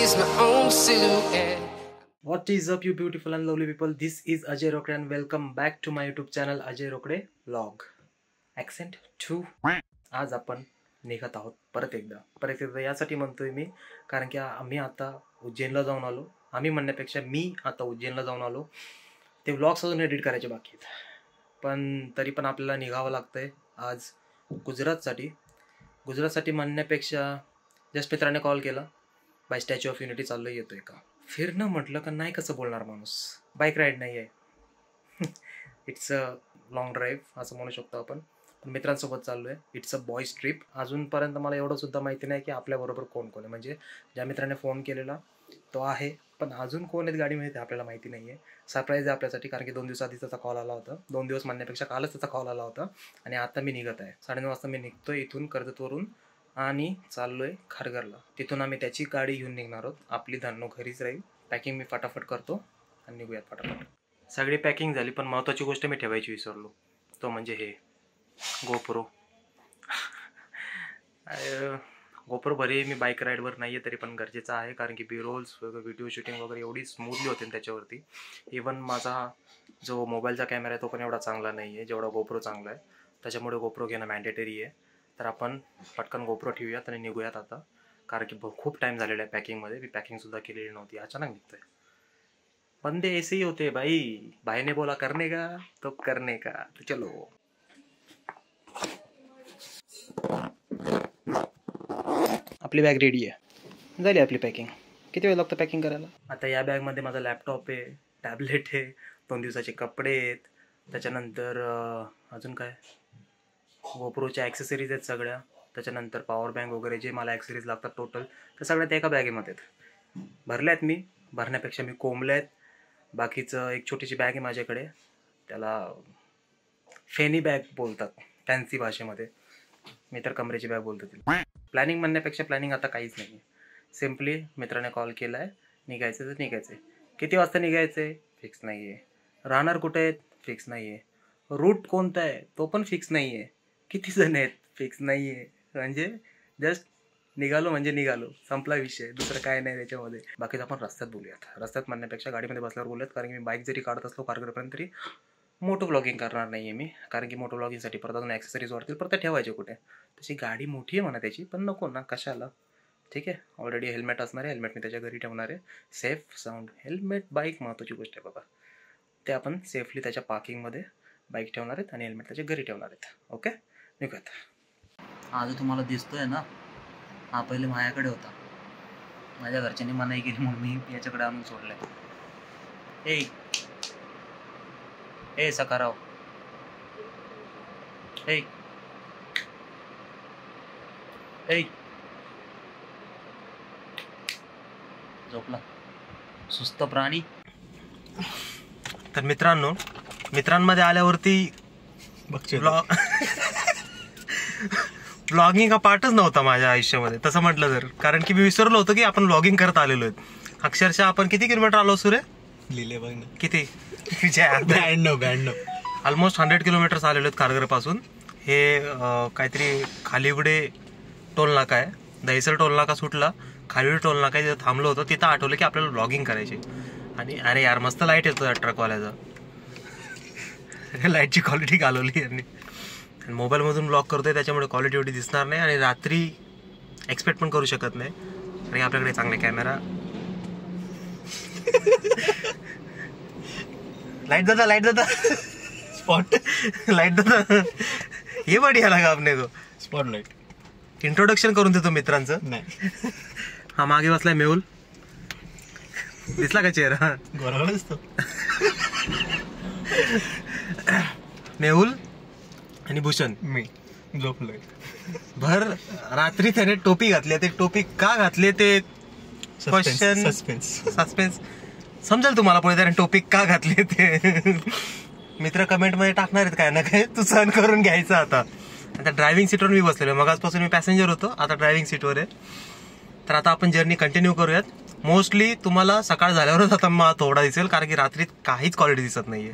is my own silhouette. What is up, you beautiful and lovely people? This is Ajay Rokde and welcome back to my YouTube channel Ajay Rokde Vlog. Accent 2. आज आपण निघत आहोत परत एकदा यासाठी म्हणतोय मी कारण की आम्ही आता उज्जैनला जाऊन आलो. आम्ही म्हणण्यापेक्षा मी आता उज्जैनला जाऊन आलो. ते व्लॉग्स अजून एडिट करायचे बाकी आहेत, पण तरी पण आपल्याला निघावं लागतंय आज गुजरातसाठी म्हणण्यापेक्षा जस्ट मित्राने कॉल केला, बाय स्टॅच्यू ऑफ युनिटी चाललो, येतोय का? फिरणं म्हटलं का नाही कसं बोलणार माणूस. बाईक राईड नाही आहे, इट्स अ लॉंग ड्राईव्ह असं म्हणू शकतो आपण. पण मित्रांसोबत चाललो आहे. It's a boys trip. अजूनपर्यंत मला एवढंसुद्धा माहिती नाही की आपल्याबरोबर कोण कोण आहे. म्हणजे ज्या मित्राने फोन केलेला तो आहे, पण अजून कोण आहेत गाडीमध्ये ते आपल्याला माहिती नाही आहे. सरप्राईज आहे आपल्यासाठी, कारण की 2 दिवस आधी त्याचा कॉल आला होता. 2 दिवस म्हणण्यापेक्षा कालच त्याचा कॉल आला होता. आणि आता मी निघत आहे. 9:30 वाजता मी निघतोय इथून कर्जतवरून आणि चाललो आहे खारघरला. तिथून आम्ही त्याची गाडी घेऊन निघणार आहोत. आपली धान्नो घरीच राहील. पॅकिंग मी फटाफट करतो आणि निघूयात फटाफट. सगळी पॅकिंग झाली, पण महत्त्वाची गोष्ट मी ठेवायची विसरलो, तो म्हणजे हे गोप्रो. गोप्रो भले मी बाईक राईडवर नाही आहे तरी पण गरजेचं आहे, कारण की रोल्स वगैरे व्हिडिओ शूटिंग वगैरे एवढी स्मूथली होते त्याच्यावरती. इवन माझा जो मोबाईलचा कॅमेरा आहे तो पण एवढा चांगला नाही आहे जेवढा गोप्रो चांगला आहे. त्याच्यामुळे गोप्रो घेणं मॅन्डेटरी आहे. तर आपण पटकन गोप्रो ठेवूयात आणि निघूयात आता, कारण की खूप टाईम झालेला आहे पॅकिंगमध्ये. मी पॅकिंगसुद्धा केलेली नव्हती, अचानक निघतोय. बंदे ऐसे ही होते भाई ने बोला करने का तो करने का. तो चलो. आपली बॅग रेडी आहे, झाली आपली पॅकिंग. किती वेळ लागतं पॅकिंग करायला? आता या बॅगमध्ये माझा लॅपटॉप आहे, टॅबलेट आहे, 2 दिवसाचे कपडे आहेत, त्याच्यानंतर अजून काय गोप्रोच्या ॲक्सेसरीज आहेत सगळ्या, त्याच्यानंतर पॉवर बँक वगैरे जे मला ॲक्सेसरीज लागतात टोटल, तर सगळ्या एका बॅगेमध्ये आहेत. भरल्या आहेत मी, भरण्यापेक्षा मी कोंबल्या आहेत. बाकीचं एक छोटीशी बॅग आहे माझ्याकडे, त्याला फेनी बॅग बोलतात फॅन्सी भाषेमध्ये, मी तर कमरेची बॅग बोलतो तिला. प्लॅनिंग म्हणण्यापेक्षा प्लॅनिंग आता काहीच नाही आहे. सिम्पली मित्राने कॉल केला आहे, निघायचं तर निघायचं आहे. किती वाजता निघायचं आहे फिक्स नाही आहे. राहणार कुठे आहेत फिक्स नाही आहे. रूट कोणता आहे तो पण फिक्स नाही आहे. किती जण आहेत फिक्स नाही आहे. म्हणजे जस्ट निघालो म्हणजे निघालो, संपला विषय, दुसरं काय नाही त्याच्यामध्ये. बाकीचं आपण रस्त्यात बोलूयात. रस्त्यात म्हणण्यापेक्षा गाडीमध्ये बसल्यावर बोलूयात, कारण की मी बाईक जरी काढत असलो कारगरपर्यंत तरी मोटो ब्लॉगिंग करणार नाही आहे मी, कारण की मोटो ब्लॉगिंगसाठी परत अजून ॲक्सेसरीज वाढतील, परत ठेवायचे कुठे. तशी गाडी मोठी आहे म्हणा त्याची, पण नको ना कशाला. ठीक आहे, ऑलरेडी हेल्मेट असणार आहे, हेल्मेट मी त्याच्या घरी ठेवणार आहे. सेफ साऊंड हेल्मेट, बाईक महत्त्वाची गोष्ट आहे बाबा. ते आपण सेफली त्याच्या पार्किंगमध्ये बाईक ठेवणार आहेत आणि हेल्मेट त्याच्या घरी ठेवणार आहेत. ओके, निघूयात. आज तुम्हाला दिसतोय ना, हा पहिले माझ्याकडे होता. माझ्या घरच्यांनी मनाई केली म्हणून मी याच्याकडे आणून सोडलाय. ए सकाराव, ए झोपला सुस्त प्राणी. तर मित्रांमध्ये आल्यावरती व्लॉगिंग हा पार्टच नव्हता माझ्या आयुष्यामध्ये तसं म्हटलं तर, कारण की मी विसरलो होतो की आपण व्लॉगिंग करत आलेलो आहेत. अक्षरशः आपण किती किलोमीटर आलो सुरे? लिहिले बघ ना किती, 92 ऑलमोस्ट 100 किलोमीटर्स आलेलो आहेत कारगरपासून. हे काहीतरी खालिवडे टोल नाका आहे, दहिसर टोल नाका सुटला, खालिवडे टोल नाका तिथं थांबलो होतो. तिथं आठवलं की आपल्याला व्लॉगिंग करायची. आणि अरे यार मस्त लाईट येतो ट्रकवाल्याचा, लाईटची क्वालिटी घालवली यांनी. आणि मोबाईलमधून ब्लॉग करतोय त्याच्यामुळे क्वालिटी एवढी दिसणार नाही, आणि रात्री एक्सपेक्ट पण करू शकत नाही, आणि आपल्याकडे चांगले कॅमेरा. लाईट जाता स्पॉट लाईट जाता. हे बढिया लगा आपने को स्पॉटलाइट. इंट्रोडक्शन करून देतो मित्रांचं. नाही हा मागे बसलाय मेहुल, दिसला का चेहरा? गोरा दिसतो. मेहुल आणि भूषण मी झोपलोय. भर रात्री त्याने टोपी घातली. ते टोपी का घातले ते क्वेश्चन, सस्पेन्स समजेल तुम्हाला पुढे त्याने टोपी का घातली ते. मित्र कमेंट मध्ये टाकणार आहेत काय ना काय, तू सहन करून घ्यायचं. आता ड्रायव्हिंग सीटवर मी बसलेलो, मगाचपासून मी पॅसेंजर होतो, आता ड्रायव्हिंग सीटवर आहे. तर आता आपण जर्नी कंटिन्यू करूयात. मोस्टली तुम्हाला सकाळ झाल्यावरच आता मला थोडा दिसेल, कारण की रात्रीत काहीच क्वालिटी दिसत नाहीये.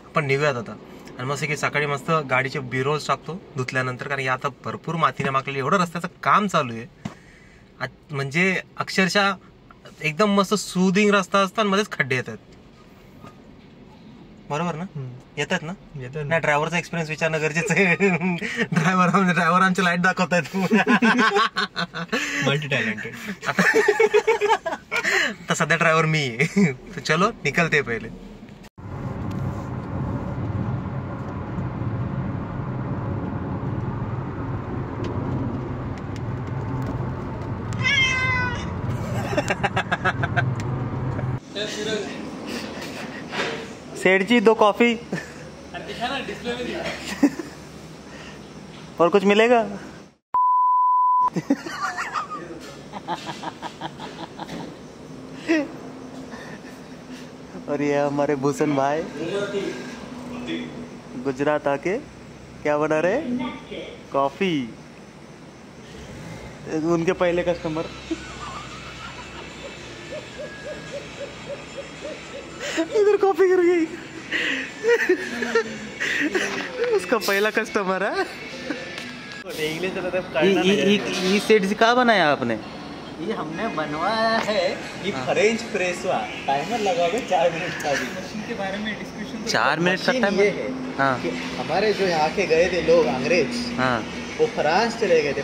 आपण निघूयात आता. आणि मस्त की सकाळी मस्त गाडीचे बिरोज टाकतो धुतल्यानंतर, कारण आता भरपूर मातीने माकलेली, एवढं रस्त्याचं काम चालू आहे. म्हणजे अक्षरशः एकदम मस्त सुदिंग रस्ता असतात, मध्येच खड्डे येतात. बरोबर ना? येतात ना? येतात ना. ड्रायव्हरचा एक्सपिरियन्स विचारणं गरजेचं आहे. ड्रायव्हर आमची लाईट दाखवतायत. Multi talented. तर सध्या ड्रायव्हर मी आहे. चलो निकलते पहिले. सेठ जी 2 कॉफी और कुछ मिलेगा? और ये हमारे भूषण भाई गुजरात आके क्या बना रहे? कॉफी. उनके पहले कस्टमर. इधर कॉफी गिर गई. उसका पहला कस्टमर है. ये सेट जी कहाँ बनाया आपने? ये हमने बनवाया है ये फ्रेंच प्रेस हुआ. टाइमर लगाओगे 4 मिनट का. भी मशीन के बारे में डिस्कशन 4 मिनट का टाइम ये है. हाँ. कि हमारे जो यहाँ के गए थे लोग अंग्रेज, हाँ, वो फ्रांस चले गए थे.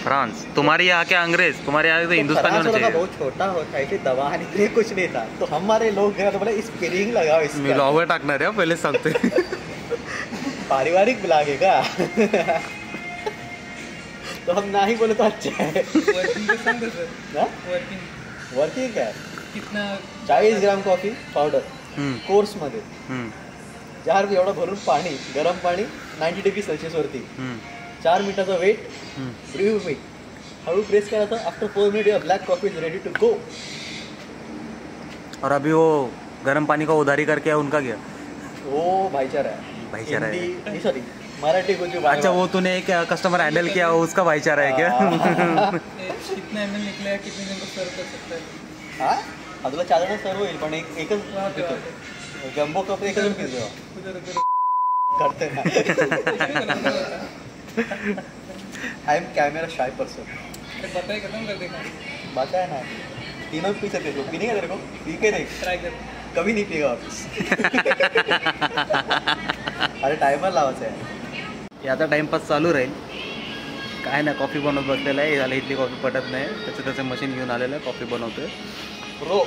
फ्रांस. तुम्हारे यहाँ के अंग्रेज, तुम्हारे यहाँ तो हिंदुस्तानी होना चाहिए. बहुत छोटा होता है, दवा नहीं कुछ नहीं था. तो हमारे लोग गए तो बोले स्प्रिंग लगाओ इसका. मिलावट टाकणार आहे पहिले सांगते. पारिवारिक ब्लॉग है का? तो हम ना ही बोले तो अच्छा है. वर्किंग क्या कितना? 40 ग्राम कॉफी पावडर कोर्स मध्ये. जार एवढं भरून पाणी, गरम पाणी 90 डिग्री सेल्सियस वरती. 4 मिनिटाचा वेट. ब्रीव मी हळू प्रेस करायचा. After 4 minute your black coffee is ready to go. और अभी वो गर्म पानी का उधारी करके उनका गया. वो भाईचारा है. सॉरी मराठी गुजू. अच्छा वो तूने एक कस्टमर हैंडल किया, उसका भाईचारा है क्या? कितना एमएल निकला, कितने जन को सर्व कर सकता है? हाँ अगला 4 जण सर्व होईल, पण एकच देतो. जम्बो कप एकच जण पितो करते ना. I am camera shy person. बताए खत्म कर देगा. बताया ना. तीनों पी सकते हो. पीने का तेरे को? पी के देख. ट्राई कर. कभी नहीं पिएगा वापस. अरे टाइमर लावायचा आहे. आता टाइमपास चालू राहील. काय ना कॉफी बनवत बसलेला आहे. याला इथली कॉफी पटत नाही. त्याचं मशीन घेऊन आलेलं आहे. कॉफी बनवतोय. Bro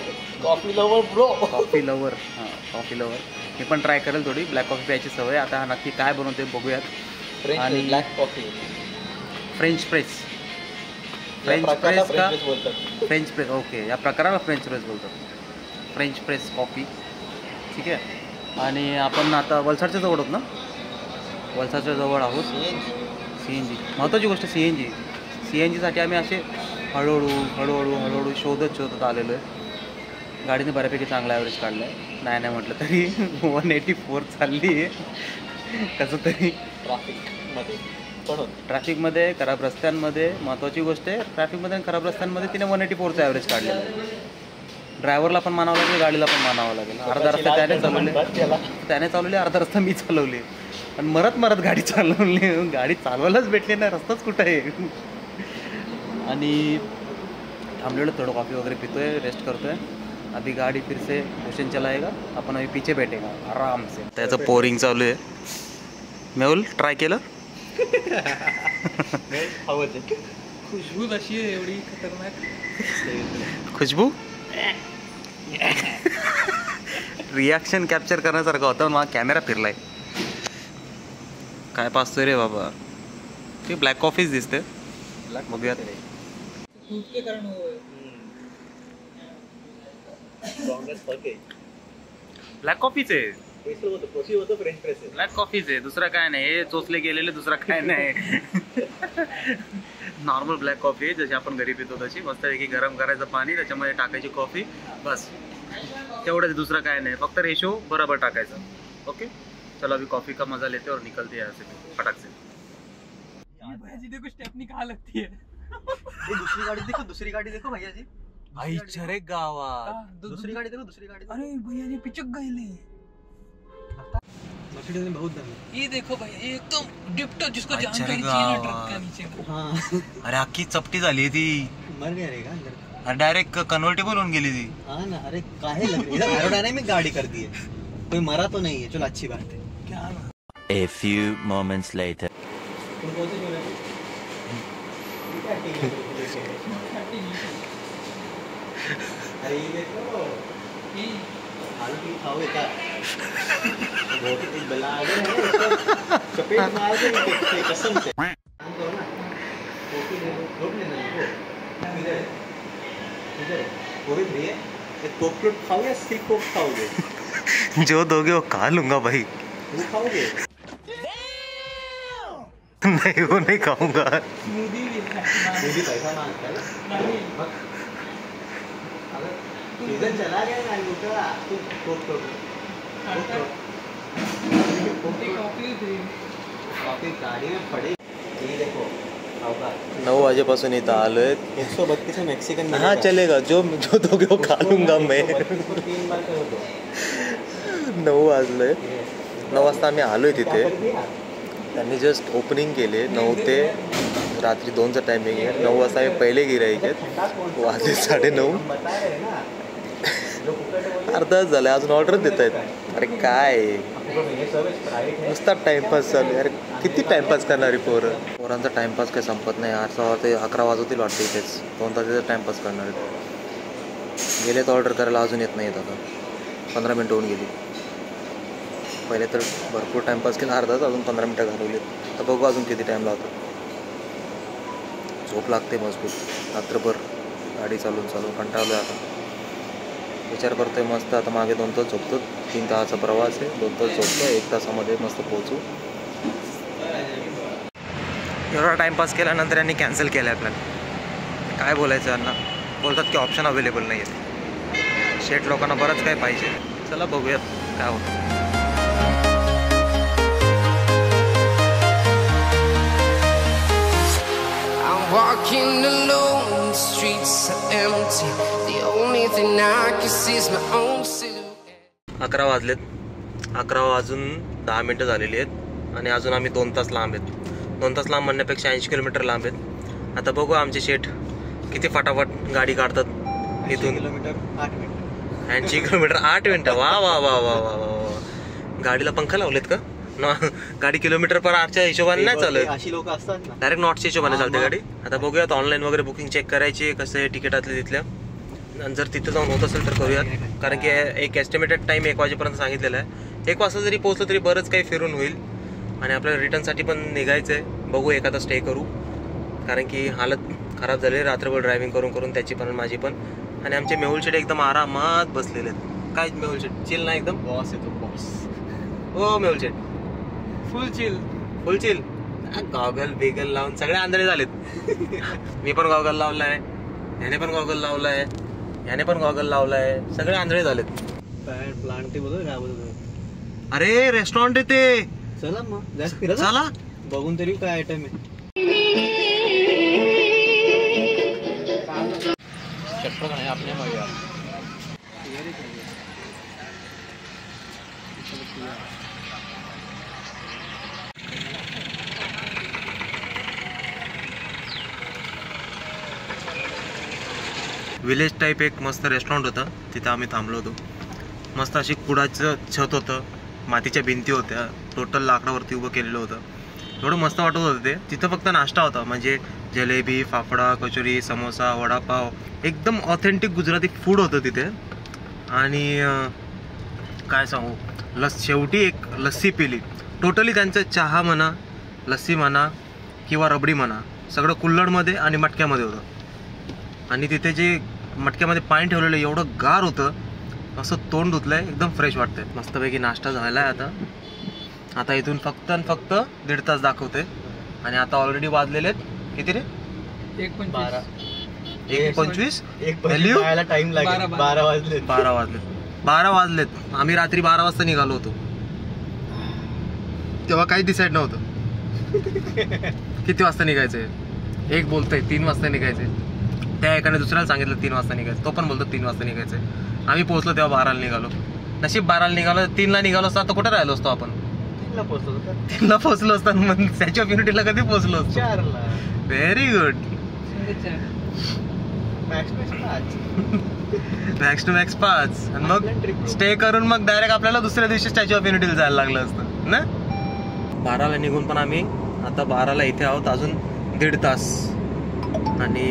coffee lover. Bro coffee lover. हां कॉफी लवर. मी पण ट्राय करेल थोडी. ब्लॅक कॉफी प्यायची सवय. आता हा नक्की काय बनवते बघूयात. आणि black coffee French press. French press का? French press. ओके या प्रकाराला फ्रेंच प्रेस बोलतात. French press coffee. ठीक आहे. आणि आपण आता वलसाडच्या जवळ आहोत ना? वलसाडच्या जवळ आहोत. CNG महत्त्वाची गोष्ट. CNGसाठी आम्ही असे हळूहळू शोधत आलेलो आहे. गाडीने बऱ्यापैकी चांगला ॲव्हरेज काढला आहे. नाही म्हटलं तरी 184 चालली आहे. कसं तरी ट्रॅफिकमध्ये खराब रस्त्यांमध्ये. महत्त्वाची गोष्ट आहे ट्रॅफिकमध्ये आणि खराब रस्त्यांमध्ये तिने 184चा ॲव्हरेज काढलेला आहे. ड्रायव्हरला पण मानावं लागेल, गाडीला पण मानावं लागेल. अर्धा रस्ता त्याने चालवली, अर्धा रस्ता मी चालवली. आणि मरत गाडी चालवली. गाडी चालवायलाच भेटली नाही. रस्ताच कुठं आहे. आणि थांबलेलं थोडं कॉफी वगैरे पितोय, रेस्ट करतोय. अभी गाडी फिर से भूषण चलाएगा, आपण अभी पीछे बैठेगा आराम से. त्याचं पोरिंग चालू आहे. मेहुल ट्राय केलं? खुशबू अशी आहे एवढी खतरनाक. खुशबू रिॲक्शन कॅप्चर करण्यासारखा होता. मग कॅमेरा फिरलाय. काय पाचतोय रे बाबा. ते ब्लॅक कॉफीच दिसते. बघूयात. ब्लॅक कॉफीच आहे. ब्लॅक कॉफीच आहे. दुसरा काय नाही. हे चोचले गेलेले दुसरा काय नाही. नॉर्मल ब्लॅक कॉफी आहे जशी आपण घरी पितो तशी. मस्तपैकी गरम करायचं पाणी, त्याच्यामध्ये टाकायची कॉफी, बस तेवढंच. दुसरं काय नाही. फक्त रेशो बरोबर टाकायचा. ओके चलो अभी कॉफी का मजा लेते और निकलते यहाँ से फटाक से. देखो स्टेपनी कहाँ लगती है. दूसरी गाड़ी देखो भैया जी. भाई चरे गावात दूसरी गाड़ी देखो. अरे भैया जी पिचक गए. बहुत दम. ये देखो भैया ये एकदम डिप्टर जिसको जानकारी चाहिए ना ट्रक का नीचे. अरे अख्खी चपटी झाली ती. मर गया रे का अंदर. डायरेक्ट कन्वर्टेबल होऊन गेली ती. हाँ ना, अरे काहे लग रही है, एरोडायनामिक गाड़ी कर दी है, कोई मरा तो नहीं है, चलो अच्छी बात है. क्या A few moments later. तुम कौन से जोड़े? अरे ये देखो, आलू की खाओगे क्या? बहुत ही बला आ गया है, चपेट मार के देखते कसम से. काम करो ना, कॉफी ले लो, रोक लेना इनको. इधर इधर वो भी फ्री है. एक कोक खाओगे या सिर्फ कोक खाओगे? जो दोगे वो खा लूंगा भाई. वो खाओगे? नहीं वो नहीं खाऊंगा. मुझे पैसा मांगता है. सीजन चला गया ना लुटा. तू कोक कॉफी गाड़ी में पड़ी. ये देखो 9 वाजेपासून इथं आलोय. 132 मेक्सिकन. हाँ चलेगा, जो दोगे वो खा लूंगा मैं. 3 बार कर दो. 9 वाजले. 9 वाजता आम्ही आलोय तिथे. त्यांनी जस्ट ओपनिंग केले. 9 ते रात्री 2चा टायमिंग आहे. 9 वाजता आम्ही पहिले गिराईक आहेत. वाजले 9:30. अर्धा तास झाला अजून ऑर्डर देत आहेत. अरे काय नुसता टाइमपास चालू आहे. अरे किती टाइमपास करणारी पोरांचा टाइमपास काही संपत नाही. 11 वाजवतील वाटतं इथेच. 2 तास टाइमपास करणार आहेत. गेलेत ऑर्डर करायला, अजून येत नाहीत. आता 15 मिनटं होऊन गेली. पहिले तर भरपूर टाइमपास केला, अर्धा तास, अजून 15 मिनटं घालवली. तर बघू अजून किती टाईम लावतो. झोप लागते मजबूत. रात्रभर गाडी चालून कंटाळलो आहे आता. विचार करतोय मस्त आता मागे 2 तास झोपतो. 3 तासाचा प्रवास आहे. 2 तास झोपतो, 1 तासामध्ये मस्त पोहोचू. एवढा टाईमपास केल्यानंतर यांनी कॅन्सल केलं आहे प्लॅन. काय बोलायचं यांना. बोलतात की ऑप्शन अवेलेबल नाही आहेत. शेट लोकांना बरंच काय पाहिजे. चला बघूयात काय होतं. Walking alone, the streets are empty. The only thing I can see is my own silhouette. 11 वाजलेत. 11 वाजून 10 मिनटं झालेली आहेत आणि अजून आम्ही 2 तास लांब आहेत. 2 तास लांब म्हणण्यापेक्षा 80 किलोमीटर लांब आहेत. आता बघू आमचे शेठ किती फटाफट गाडी काढतात इथून. 80 किलोमीटर 8 मिनिट. 80 किलोमीटर 8 मिनटं. वा वा वा वा वा वा. गाडीला पंखा लावलेत का? गाडी किलोमीटर पर आरच्या हिशोबाने नाही चालत. अशी लोक असतात ना, डायरेक्ट नॉटच्या हिशोबाने चालते गाडी. आता बघूयात ऑनलाईन वगैरे बुकिंग चेक करायची कसं आहे तिकिटातले तिथल्या. आणि जर तिथं जाऊन होत असेल तर करूयात. कारण की एक एस्टिमेटेड टाईम 1 वाजेपर्यंत सांगितलेला आहे. 1 वाजता जरी पोहोचलं तरी बरंच काही फिरून होईल. आणि आपल्याला रिटर्नसाठी पण निघायचं आहे. बघू एखादा स्टे करू. कारण की हालत खराब झाली रात्रभर ड्रायव्हिंग करून त्याची पण माझी पण. आणि आमचे मेहुल शेट एकदम आरामात बसलेले आहेत. काय मेहुल शेट चिल ना एकदम. बॉस आहे तो बॉस. हो मेहुल शेट फुल चिल. गॉगल बिगल लावून सगळे आंधळे झालेत. मी पण गॉगल लावलाय, याने पण गॉगल लावलाय, याने पण गॉगल लावलाय. सगळे आंधळे झालेत. प्लांट ते बोलतो काय बोलतो. अरे रेस्टॉरंट आहे ते. चला मग जास्त फिरत चला बघून तरी काय आयटम आहे. चटपट आहे आपल्या मागे. विलेज टाईप एक मस्त रेस्टॉरंट होतं. तिथं आम्ही थांबलो होतो. मस्त अशी कुडाचं छत होतं, मातीच्या भिंती होत्या, टोटल लाकडावरती उभं केलेलं होतं. एवढं मस्त वाटत होतं ते. तिथं फक्त नाश्ता होता, म्हणजे जलेबी, फाफडा, कचोरी, समोसा, वडापाव, एकदम ऑथेंटिक गुजराती फूड होतं तिथे. आणि काय सांगू, शेवटी एक लस्सी पिली. टोटली त्यांचं चहा म्हणा, लस्सी म्हणा किंवा रबडी म्हणा, सगळं कुल्हडमध्ये आणि मटक्यामध्ये होतं. आणि तिथे जे मटक्यामध्ये पाणी ठेवलेलं एवढं गार होतं, असं तोंड धुतलंय, एकदम फ्रेश वाटतंय. मस्तपैकी नाश्ता झाला आहे. आता इथून फक्त 1.5 तास दाखवते. आणि आता ऑलरेडी वाजलेले आहेत किती रे? 1:25. टाइम लागेल. 12 वाजलेत. आम्ही रात्री 12 वाजता निघालो होतो. तेव्हा काही डिसाईड नव्हतं किती वाजता निघायचंय. एक बोलतोय 3 वाजता निघायचंय. त्या एकाने दुसऱ्याला सांगितलं 3 वाजता निघायचं. तो पण बोलतो 3 वाजता निघायचंय. आम्ही पोहोचलो तेव्हा 12ला निघालो. नशीब 12ला निघालो. 3ला निघालो असतो तर कुठे राहिलो असतो आपण? 3ला पोहोचलो असतो. मग स्टॅच्यू ऑफ युनिटीला कधी पोहोचलो असतो? 4ला. Very good. Max to max 5 आणि मग स्टे करून मग डायरेक्ट आपल्याला दुसऱ्या दिवशी स्टॅच्यू ऑफ युनिटीला जायला लागलं असतं ना. 12ला निघून पण आम्ही आता 12ला इथे आहोत, अजून 1.5 तास. आणि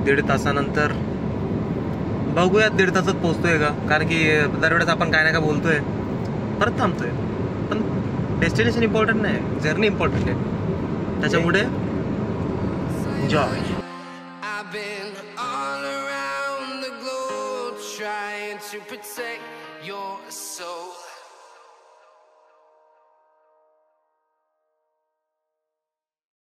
1.5 तासानंतर बघूयात 1.5 तासात पोहोचतोय का, कारण की दरवेळेस आपण काय ना काय बोलतोय परत थांबतोय. पण डेस्टिनेशन इम्पॉर्टंट नाही, जर्नी इम्पॉर्टंट आहे. त्याच्यामुळे enjoy. I've been all around the globe trying to protect